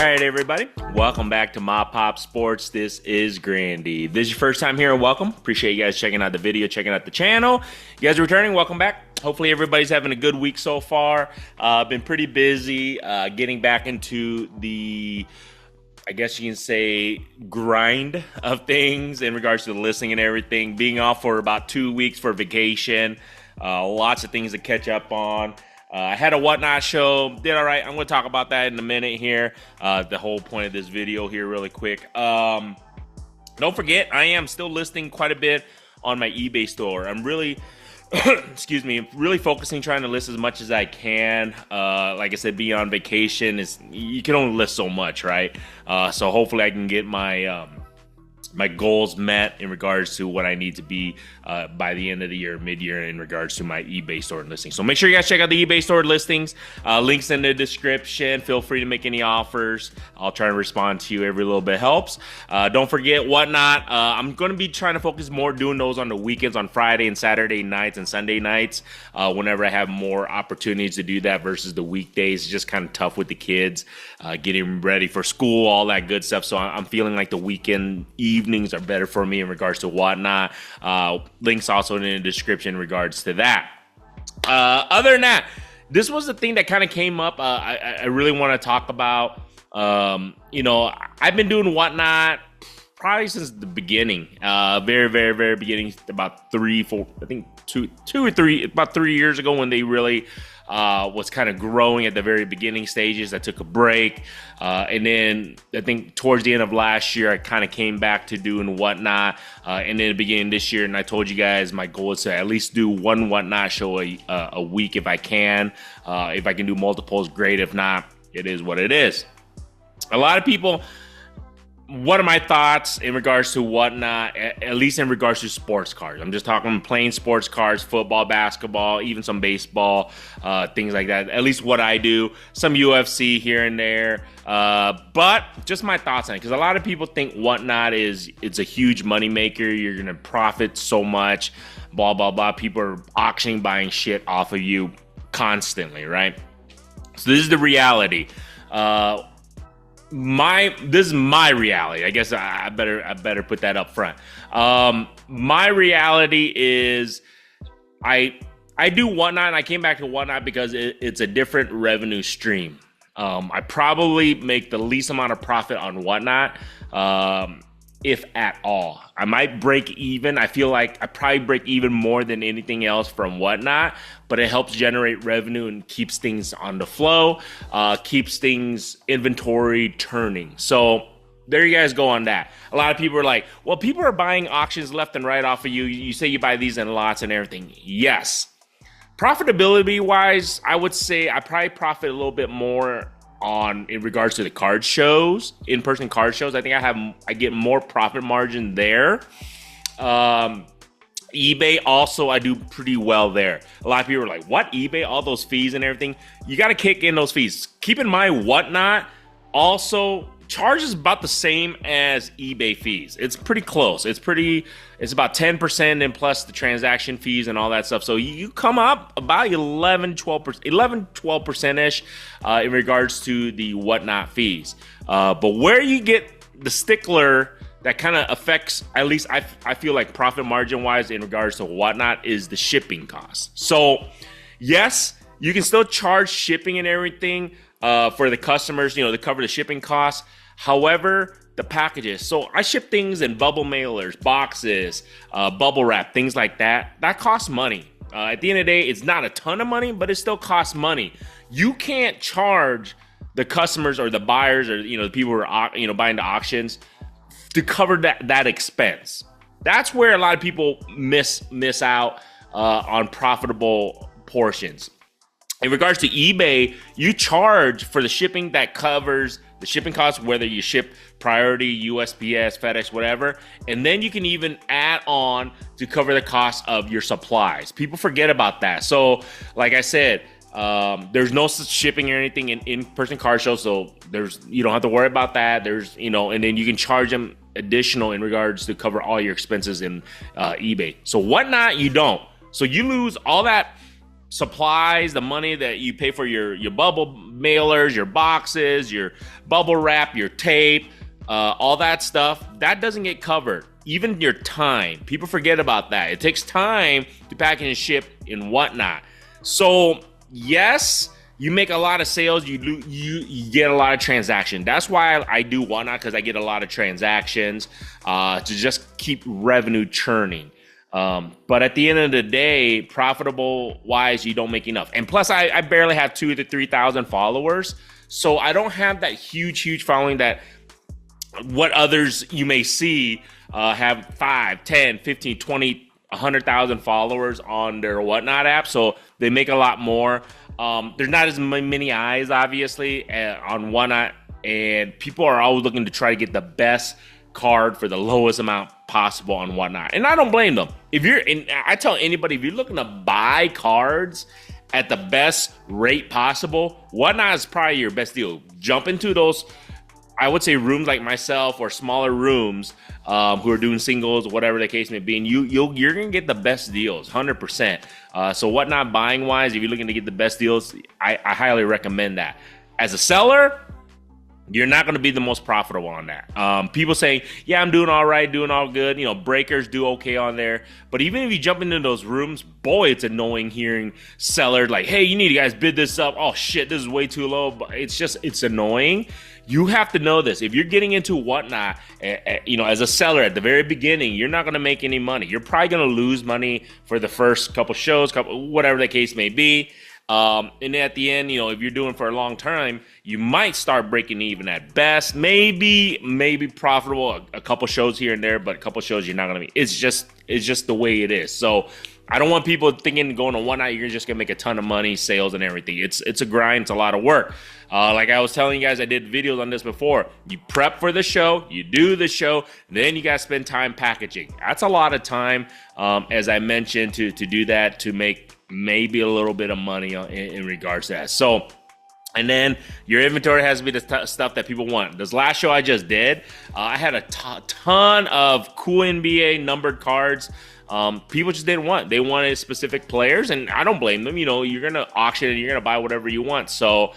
right, everybody. Welcome back to My Pop Sports. This is Grandy. If this is your first time here, welcome. Appreciate you guys checking out the video, checking out the channel. You guys are returning, welcome back. Hopefully everybody's having a good week so far. Been pretty busy getting back into the, I guess you can say, grind of things in regards to the listing and everything. Being off for about 2 weeks for vacation. Lots of things to catch up on. I had a Whatnot show, did all right. I'm going to talk about that in a minute here. The whole point of this video here really quick. Don't forget, I am still listing quite a bit on my eBay store. I'm really, excuse me, really focusing, trying to list as much as I can. Like I said, being on vacation, you can only list so much, right? So hopefully I can get my my goals met in regards to what I need to be by the end of the year, mid-year, in regards to my eBay store listing. So make sure you guys check out the eBay store listings. Links in the description. Feel free to make any offers. I'll try and respond to you. Every little bit helps. Don't forget Whatnot. I'm going to be trying to focus more doing those on the weekends, on Friday and Saturday nights and Sunday nights, whenever I have more opportunities to do that versus the weekdays. It's just kind of tough with the kids, getting ready for school, all that good stuff. So I'm feeling like the weekend evenings are better for me in regards to Whatnot. Links also in the description in regards to that. Other than that, this was the thing that kind of came up. I really want to talk about. I've been doing Whatnot probably since the beginning, very beginning, about 3 years ago, when they really was kind of growing at the very beginning stages. I took a break, and then I think towards the end of last year I kind of came back to doing Whatnot, and then the beginning of this year, and I told you guys my goal is to at least do one Whatnot show a week if I can. If I can do multiples, great. If not, it is what it is. A lot of people, what are my thoughts in regards to Whatnot, at least in regards to sports cars? I'm just talking plain sports cars, football, basketball, even some baseball, things like that. At least what I do, some UFC here and there. But just my thoughts on it, because a lot of people think Whatnot it's a huge moneymaker. You're going to profit so much, blah, blah, blah. People are auctioning, buying shit off of you constantly, right? So this is the reality. This is my reality. I guess I better put that up front. My reality is I do Whatnot, and I came back to Whatnot because it's a different revenue stream. I probably make the least amount of profit on Whatnot, if at all. I might break even. I feel like I probably break even more than anything else from Whatnot, but it helps generate revenue and keeps things on the flow, keeps things inventory turning. So there you guys go on that. A lot of people are like, well, people are buying auctions left and right off of you. You say you buy these in lots and everything. Yes. Profitability wise, I would say I probably profit a little bit more in regards to the card shows, in-person card shows. I think I get more profit margin there. eBay also, I do pretty well there. A lot of people are like, what, eBay, all those fees and everything? You got to kick in those fees. Keep in mind, Whatnot also charges about the same as eBay fees. It's pretty close. It's about 10% and plus the transaction fees and all that stuff. So you come up about 12%-ish in regards to the Whatnot fees. But where you get the stickler that kind of affects, at least I feel like profit margin wise in regards to Whatnot, is the shipping costs. So yes, you can still charge shipping and everything for the customers, to cover the shipping costs. However, the packages. So I ship things in bubble mailers, boxes, bubble wrap, things like that. That costs money. At the end of the day, it's not a ton of money, but it still costs money. You can't charge the customers or the buyers or the people who are buying the auctions to cover that expense. That's where a lot of people miss out on profitable portions. In regards to eBay, you charge for the shipping that covers the shipping costs, whether you ship priority, USPS, FedEx, whatever, and then you can even add on to cover the cost of your supplies. People forget about that. So, like I said, there's no shipping or anything in-person car shows, so you don't have to worry about that. And then you can charge them additional in regards to cover all your expenses in eBay. So Whatnot, you don't. So you lose all that supplies, the money that you pay for your bubble mailers, your boxes, your bubble wrap, your tape, all that stuff, that doesn't get covered. Even your time, people forget about that. It takes time to package and ship and whatnot. So yes, you make a lot of sales, you get a lot of transactions. That's why I do whatnot, because I get a lot of transactions to just keep revenue churning. But at the end of the day, profitable wise, you don't make enough. And plus, I barely have 2,000 to 3,000 followers, so I don't have that huge following that what others you may see have 5, 10, 15, 20, 100,000 followers on their whatnot app. So they make a lot more. There's not as many eyes, obviously, on whatnot, and people are always looking to try to get the best card for the lowest amount possible on whatnot. And I don't blame them. I tell anybody, if you're looking to buy cards at the best rate possible, whatnot is probably your best deal. Jump into those, I would say, rooms like myself or smaller rooms who are doing singles, whatever the case may be, and you're gonna get the best deals, 100%. So whatnot buying wise, if you're looking to get the best deals, I highly recommend that. As a seller, you're not going to be the most profitable on that. People saying, yeah, I'm doing all right, doing all good. Breakers do okay on there. But even if you jump into those rooms, boy, it's annoying hearing sellers like, hey, you need to guys bid this up. Oh, shit, this is way too low. But it's annoying. You have to know this. If you're getting into whatnot, as a seller at the very beginning, you're not going to make any money. You're probably going to lose money for the first couple shows, whatever the case may be. And at the end, if you're doing for a long time, you might start breaking even at best. Maybe profitable a couple shows here and there, but a couple shows you're not going to be. It's just the way it is. So I don't want people thinking going on whatnot, you're just going to make a ton of money, sales and everything. It's a grind. It's a lot of work. Like I was telling you guys, I did videos on this before. You prep for the show, you do the show, then you got to spend time packaging. That's a lot of time, as I mentioned, to do that, to make maybe a little bit of money in regards to that. So, and then your inventory has to be the stuff that people want. This last show I just did, I had a ton of cool NBA numbered cards. People just didn't want. They wanted specific players, and I don't blame them. You're going to auction and you're going to buy whatever you want. So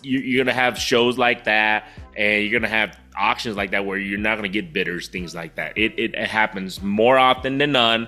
you're going to have shows like that, and you're going to have auctions like that where you're not going to get bidders, things like that. It happens more often than none.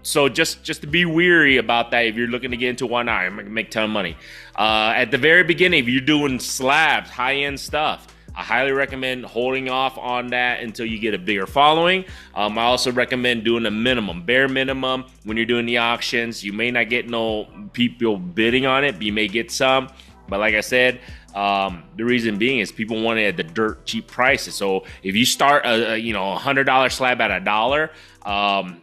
So just to be weary about that if you're looking to get into whatnot and make a ton of money. At the very beginning, if you're doing slabs, high-end stuff, I highly recommend holding off on that until you get a bigger following. I also recommend doing a bare minimum when you're doing the auctions. You may not get no people bidding on it, but you may get some. But like I said, the reason being is people want it at the dirt cheap prices. So if you start a $100 slab at $1,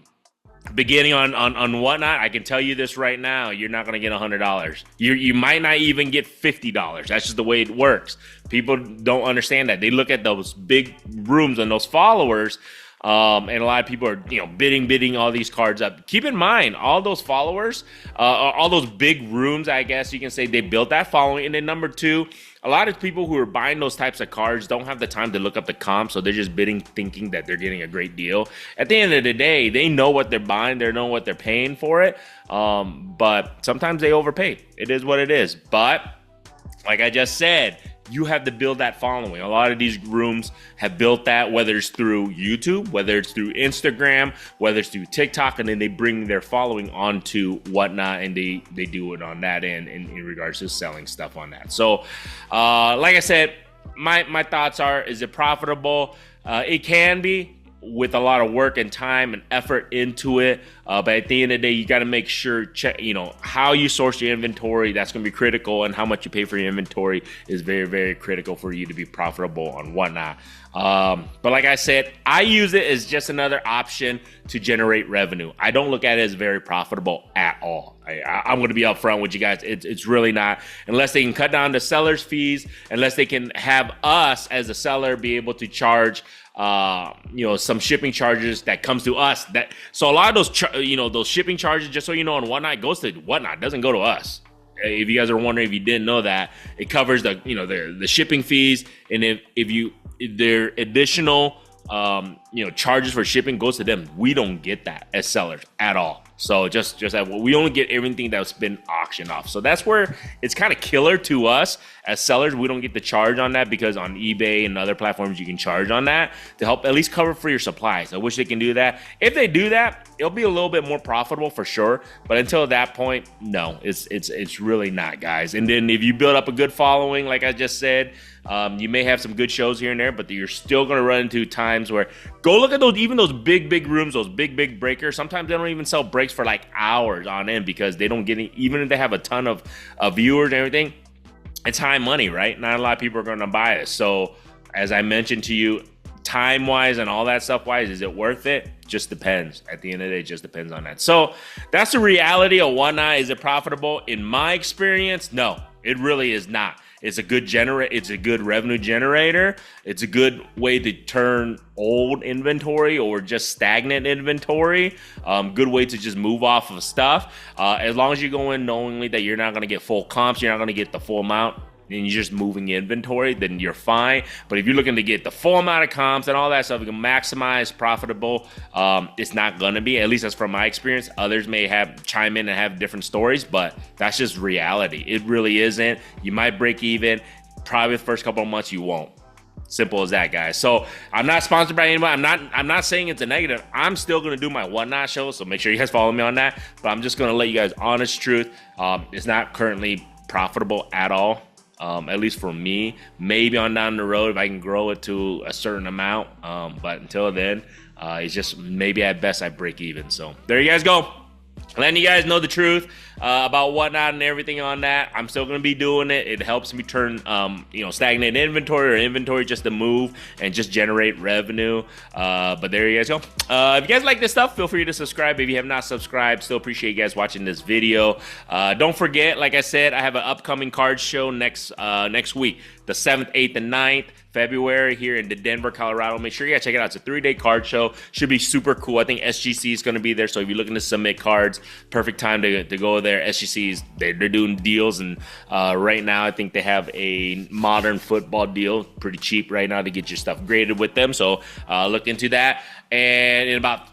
beginning on whatnot, I can tell you this right now, you're not going to get $100. You might not even get $50. That's just the way it works. People don't understand that. They look at those big rooms and those followers, and a lot of people are bidding all these cards up. Keep in mind, all those followers, all those big rooms, I guess you can say, they built that following. And then number two, a lot of people who are buying those types of cards don't have the time to look up the comp, so they're just bidding thinking that they're getting a great deal. At the end of the day, they know what they're buying, they know what they're paying for it, but sometimes they overpay. It is what it is. But like I just said, you have to build that following. A lot of these rooms have built that, whether it's through YouTube, whether it's through Instagram, whether it's through TikTok, and then they bring their following onto whatnot, and they do it on that end in regards to selling stuff on that. So, like I said, my thoughts are, is it profitable? It can be, with a lot of work and time and effort into it. But at the end of the day, you got to make sure, how you source your inventory. That's going to be critical, and how much you pay for your inventory is very, very critical for you to be profitable on whatnot. But like I said, I use it as just another option to generate revenue. I don't look at it as very profitable at all. I'm going to be upfront with you guys. It's really not, unless they can cut down the seller's fees, unless they can have us as a seller be able to charge some shipping charges that comes to us. So a lot of those those shipping charges, just so you know, on whatnot, goes to whatnot, doesn't go to us. If you guys are wondering, if you didn't know that, it covers the shipping fees, and if their additional charges for shipping goes to them. We don't get that as sellers at all. So just we only get everything that's been auctioned off. So that's where it's kind of killer to us as sellers. We don't get the charge on that because on eBay and other platforms you can charge on that to help at least cover for your supplies. I wish they can do that. If they do that, it'll be a little bit more profitable for sure. But until that point, no, it's really not, guys. And then if you build up a good following, like I just said, you may have some good shows here and there, but you're still going to run into times where go look at those big rooms, those big breakers. Sometimes they don't even sell breaks for like hours on end because they don't get any, even if they have a ton of viewers and everything, it's high money, right? Not a lot of people are going to buy it. So as I mentioned to you, time wise and all that stuff wise, is it worth it? Just depends. At the end of the day, it just depends on that. So that's the reality of Whatnot. Is it profitable? In my experience, no, it really is not. It's a good revenue generator. It's a good way to turn old inventory or just stagnant inventory. Good way to just move off of stuff. As long as you go in knowingly that you're not going to get full comps, you're not going to get the full amount, and you're just moving inventory, then you're fine. But if you're looking to get the full amount of comps and all that stuff, you can maximize profitable. It's not gonna be, at least that's from my experience. Others may have chime in and have different stories, but that's just reality. It really isn't. You might break even. Probably the first couple of months you won't. Simple as that, guys. So I'm not sponsored by anybody. I'm not saying it's a negative. I'm still gonna do my Whatnot show, so make sure you guys follow me on that. But I'm just gonna let you guys honest truth. It's not currently profitable at all. At least for me, maybe on down the road if I can grow it to a certain amount. But until then, it's just maybe at best I break even. So there you guys go. Letting you guys know the truth about Whatnot and everything on that. I'm still going to be doing it. It helps me turn, stagnant inventory or inventory just to move and just generate revenue. But there you guys go. If you guys like this stuff, feel free to subscribe. If you have not subscribed, still appreciate you guys watching this video. Don't forget, like I said, I have an upcoming card show next week, the 7th, 8th, and 9th. February here in Denver, Colorado. Make sure you guys check it out. It's a 3-day card show. Should be super cool. I think SGC is going to be there. So if you're looking to submit cards, perfect time to go there. SGC's, they're doing deals. And right now, I think they have a modern football deal. Pretty cheap right now to get your stuff graded with them. So look into that. And in about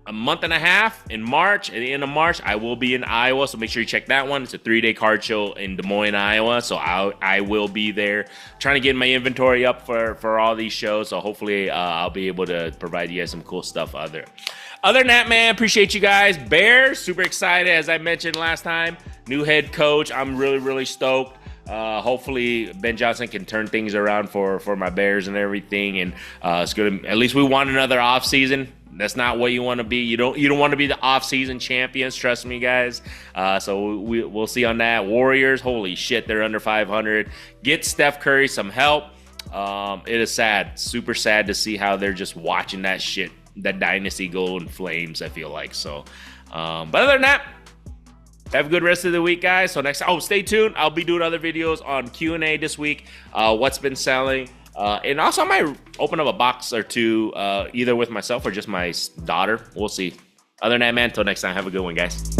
a month and a half in March, at the end of March, I will be in Iowa, so make sure you check that one. It's a 3-day card show in Des Moines, Iowa, so I will be there trying to get my inventory up for all these shows, so hopefully I'll be able to provide you guys some cool stuff other than that, man. Appreciate you guys. Bears, super excited, as I mentioned last time. New head coach. I'm really stoked. Hopefully Ben Johnson can turn things around for my Bears and everything, and it's good. At least we want another off season. That's not what you want to be. You don't want to be the off-season champions. Trust me, guys. So we'll see on that. Warriors, holy shit, they're under 500. Get Steph Curry some help. It is sad, super sad to see how they're just watching that shit, that dynasty go in flames. I feel like so. But other than that, have a good rest of the week, guys. So stay tuned. I'll be doing other videos on Q&A this week. What's been selling. And also I might open up a box or two, either with myself or just my daughter. We'll see. Other than that, man, until next time, have a good one, guys.